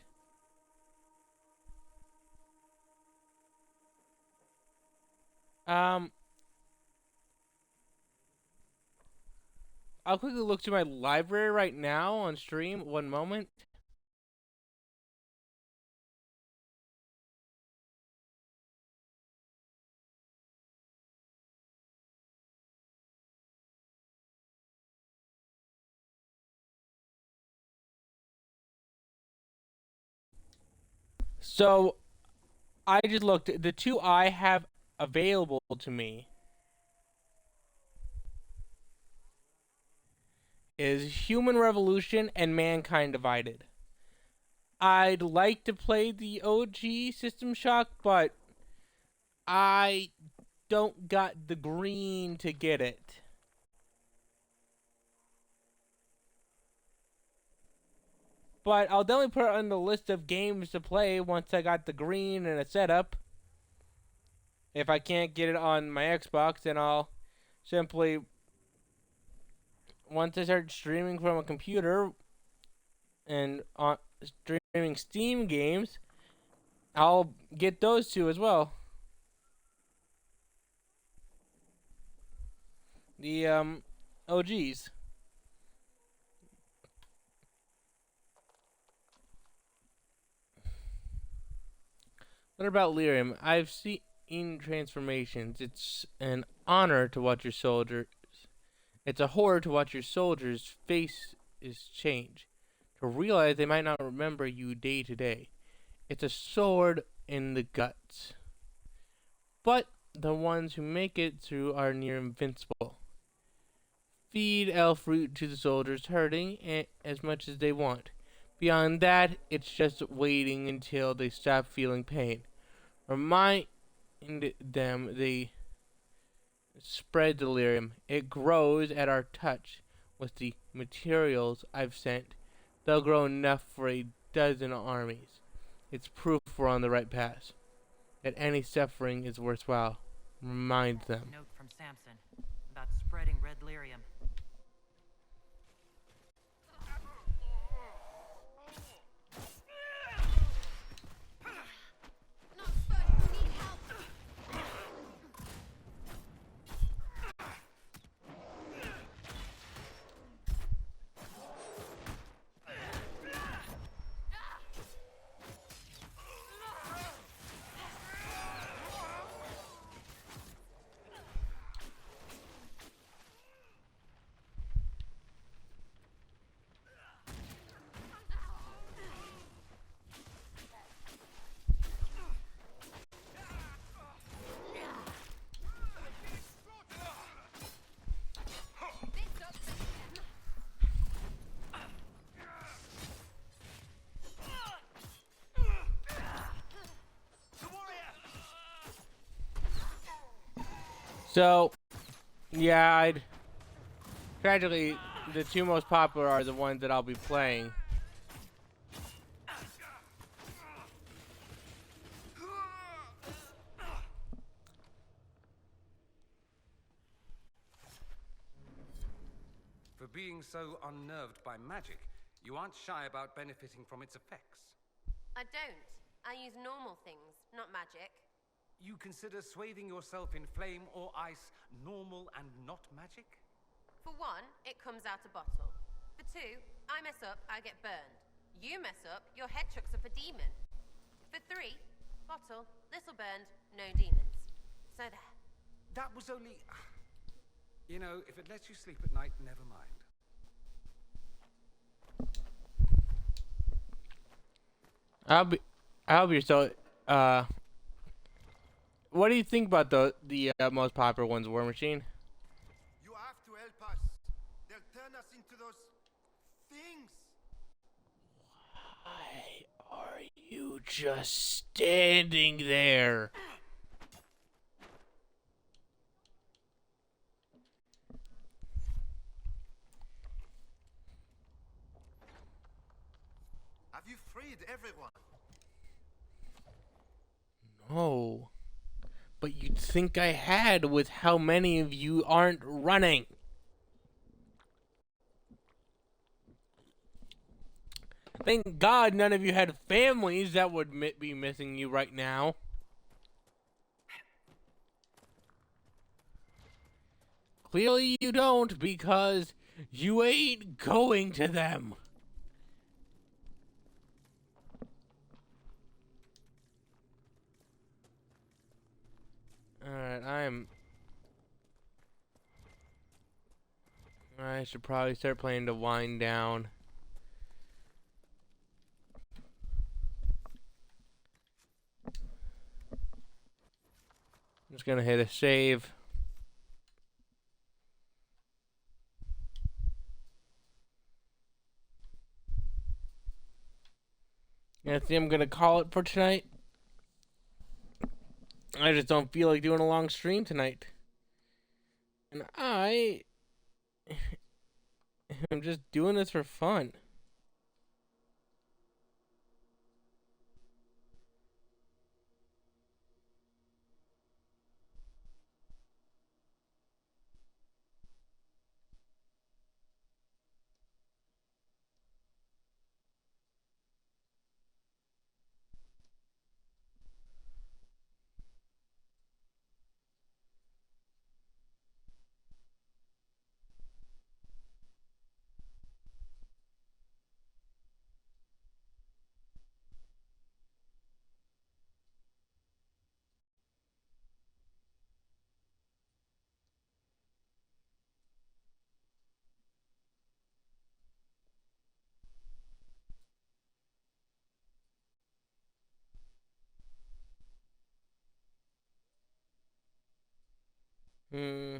I'll quickly look through my library right now on stream. One moment. So, I just looked. The two I have available to me is Human Revolution and Mankind Divided. I'd like to play the OG System Shock, but I don't got the green to get it. But I'll definitely put it on the list of games to play once I got the green and a setup. If I can't get it on my Xbox, then I'll simply, once I start streaming from a computer and on streaming Steam games, I'll get those two as well. The OGs. What about Lyrium? I've seen transformations. It's an honor to watch your soldiers. It's a horror to watch your soldiers' faces change, to realize they might not remember you day to day. It's a sword in the guts. But the ones who make it through are near invincible. Feed elf fruit to the soldiers hurting as much as they want. Beyond that, it's just waiting until they stop feeling pain. Remind them they spread delirium. It grows at our touch. With the materials I've sent, they'll grow enough for a dozen armies. It's proof we're on the right path. That any suffering is worthwhile. Remind them. Note from Samson about spreading red lyrium. So, yeah, tragically, the two most popular are the ones that I'll be playing. For being so unnerved by magic, you aren't shy about benefiting from its effects. I don't. I use normal things, not magic. You consider swathing yourself in flame or ice normal and not magic? For one, it comes out a bottle. For two, I mess up, I get burned. You mess up, your head chucks up a demon. For three, bottle, little burned, no demons. So there. That was only... You know, if it lets you sleep at night, never mind. I'll be so, what do you think about the most popular ones, War Machine? You have to help us. They'll turn us into those things. Why are you just standing there? Have you freed everyone? No. But you'd think I had with how many of you aren't running. Thank God none of you had families that would be missing you right now. Clearly you don't, because you ain't going to them. Alright, I should probably start playing to wind down. I'm just gonna hit a save. I think I'm gonna call it for tonight. I just don't feel like doing a long stream tonight. And I am just doing this for fun. Hmm.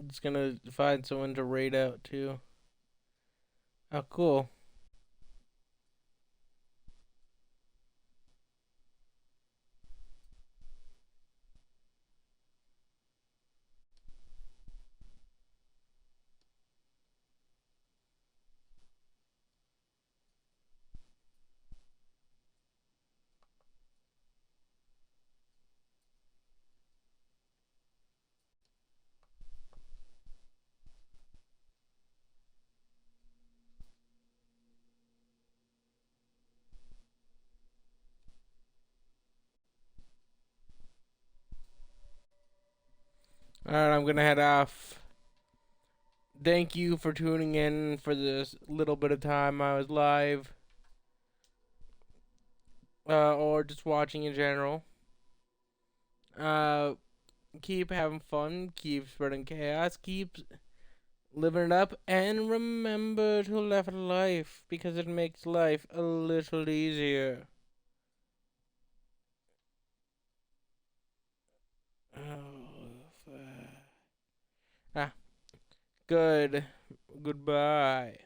Just gonna find someone to raid out too. Oh, cool. Alright, I'm gonna head off. Thank you for tuning in for this little bit of time I was live. Or just watching in general. Keep having fun, keep spreading chaos, keep living it up, and remember to laugh at life, because it makes life a little easier. Goodbye.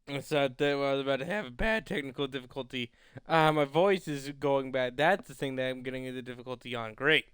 I thought that I was about to have a bad technical difficulty. My voice is going bad. That's the thing that I'm getting the difficulty on. Great.